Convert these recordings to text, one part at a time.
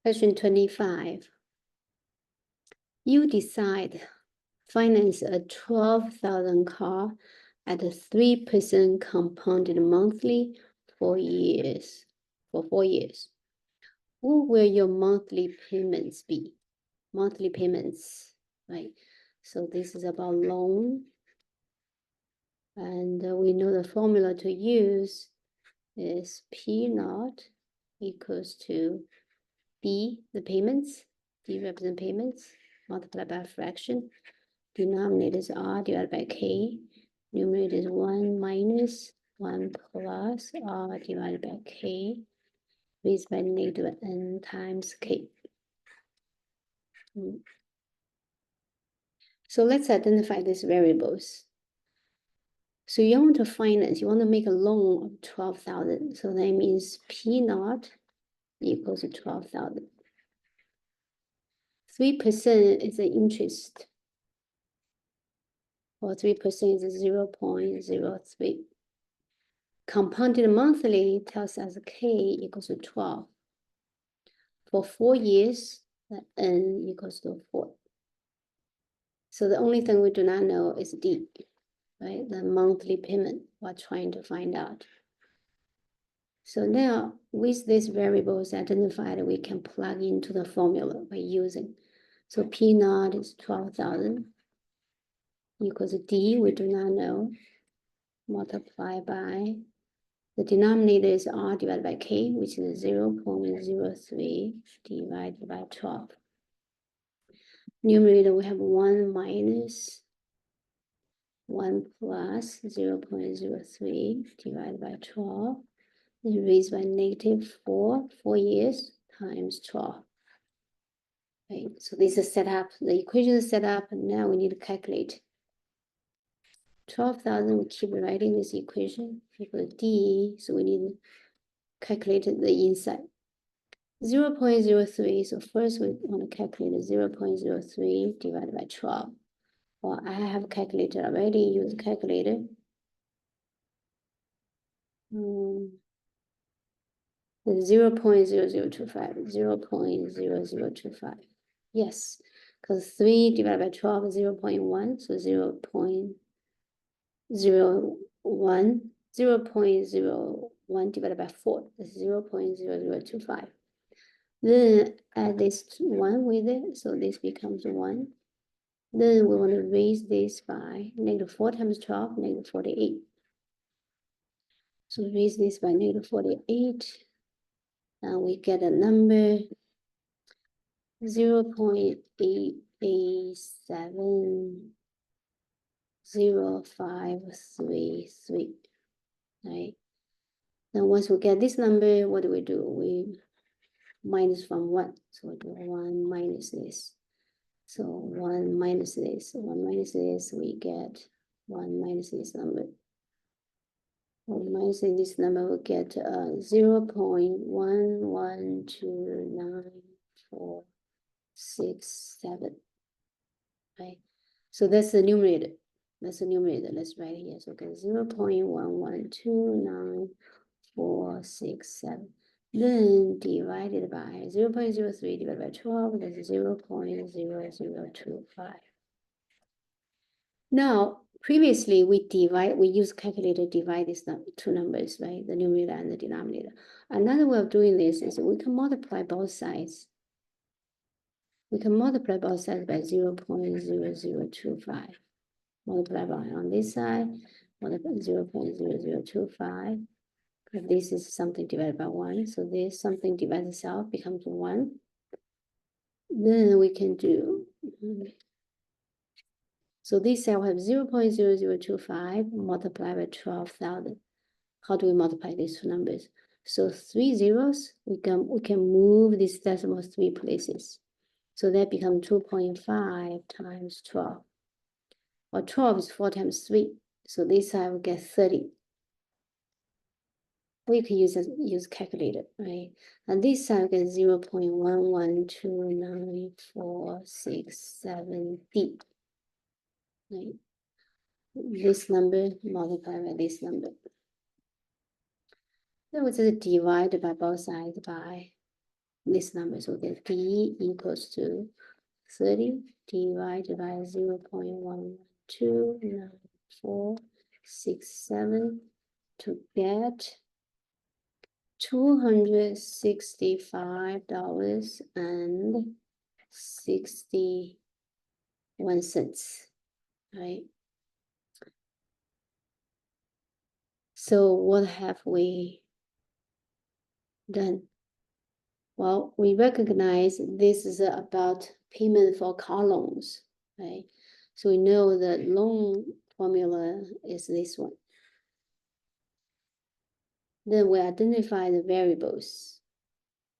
Question 25. You decide finance a 12,000 car at a 3% compounded monthly for 4 years. What will your monthly payments be? Monthly payments, right? So this is about loan. And we know the formula to use is P0 equals to B, the payments, D represent payments, multiplied by a fraction. Denominator is R divided by K. Numerator is 1 minus 1 plus R divided by K, raised by negative N times K. So let's identify these variables. So you want to finance, you want to make a loan of 12,000. So that means P0 equals to 12,000. 3% is the interest, or 3% is 0.03. Compounded monthly tells us K equals to 12. For 4 years, the N equals to 4. So the only thing we do not know is D, right? The monthly payment we're trying to find out. So now with these variables identified, we can plug into the formula by using. So P0 is 12,000 equals to D, we do not know, multiply by, the denominator is R divided by K, which is 0.03 divided by 12. Numerator, we have 1 minus 1 plus 0.03 divided by 12. Is raised by negative 4 years times 12. Right, so this is set up, the equation is set up, and now we need to calculate. 12,000, we keep writing this equation, equal to D, so we need to calculate the inside. 0.03, so first we want to calculate 0.03 divided by 12. Well, I have calculated already, use calculator. 0.0025, 0.0025. Yes, because 3 divided by 12 is 0.1, so 0.01, 0.01 divided by 4 is 0.0025. Then add this 1 with it, so this becomes 1. Then we want to raise this by negative 4 times 12, negative 48. So raise this by negative 48. And we get a number 0.887053, right? Then once we get this number, what do? We minus from 1. So we do 1 minus this. So 1 minus this, 1 minus this, we get 1 minus this number. 1 minus this number, we get 0.1129467, right? So that's the numerator. That's the numerator. Let's write it here. So okay, 0.1129467. Then divided by 0.03 divided by 12, that's 0.0025. Now, previously we use calculator to divide these two numbers, right? The numerator and the denominator. Another way of doing this is we can multiply both sides. We can multiply both sides by 0.0025. Multiply by on this side, multiply 0.0025. If this is something divided by 1, so this something divided itself becomes 1. Then we can do, so this cell have 0.0025 multiplied by 12,000. How do we multiply these two numbers? So 3 zeros, we can move these decimals 3 places. So that becomes 2.5 times 12. Or 12 is 4 times 3. So this side will get 30. Or you can use calculator, right? And this side will get 0.1129467D. Right? This number multiplied by this number. Then we just divide by both sides by this number. So that D equals to 30 divided by 0.1129467 to get $265.61, right? So what have we done? Well, we recognize this is about payment for car loans, right? So we know the loan formula is this one. Then we identify the variables.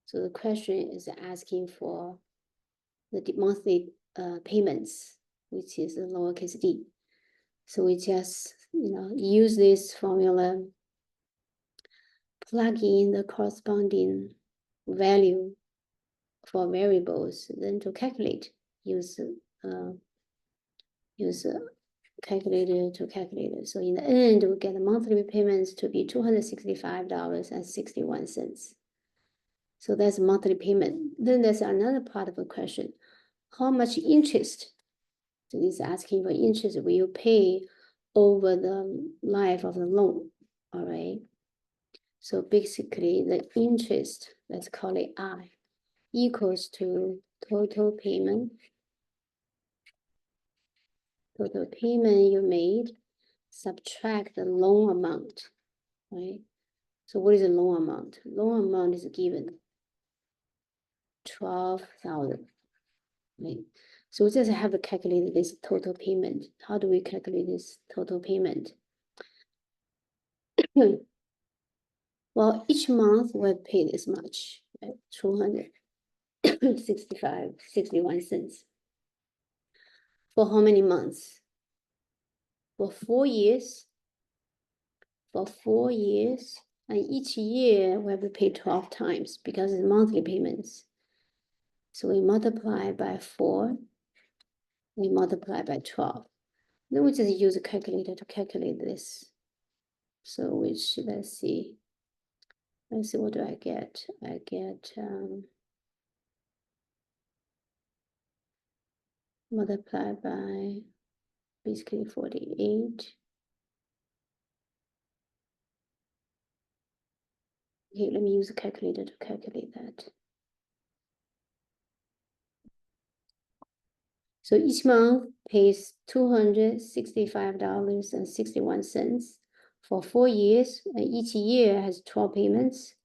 So the question is asking for the monthly payments, which is the lowercase d. So we just, use this formula, plug in the corresponding value for variables, then to calculate, use calculator to calculator. So in the end, we get the monthly payments to be $265.61. So that's monthly payment. Then there's another part of the question. How much interest? So it's asking for interest will you pay over the life of the loan, all right? So basically the interest, let's call it I, equals to total payment you made, subtract the loan amount, right? So what is the loan amount? Loan amount is given 12,000, right? So we just have to calculate this total payment. How do we calculate this total payment? Well, each month we'll pay this much, right? 265.61. For how many months? For 4 years. For 4 years, and each year we have to pay 12 times because it's monthly payments. So we multiply by 4, we multiply by 12. Then we just use a calculator to calculate this. So which, let's see, what do I get? I get multiply by basically 48. Okay, let me use a calculator to calculate that. So each month pays $265.61 for 4 years, and each year has 12 payments.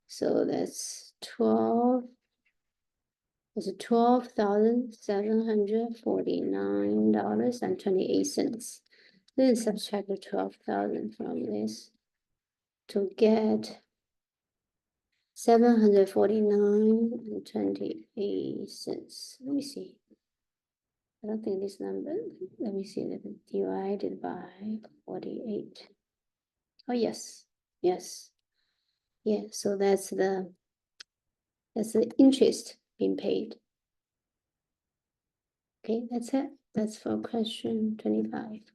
So that's $12,749.28. Then subtract the 12,000 from this to get $749.28. Let me see. I don't think this number, let me see, divided by 48. Oh, yes, yes. Yeah, so that's the interest being paid. Okay, that's it. That's for question 25.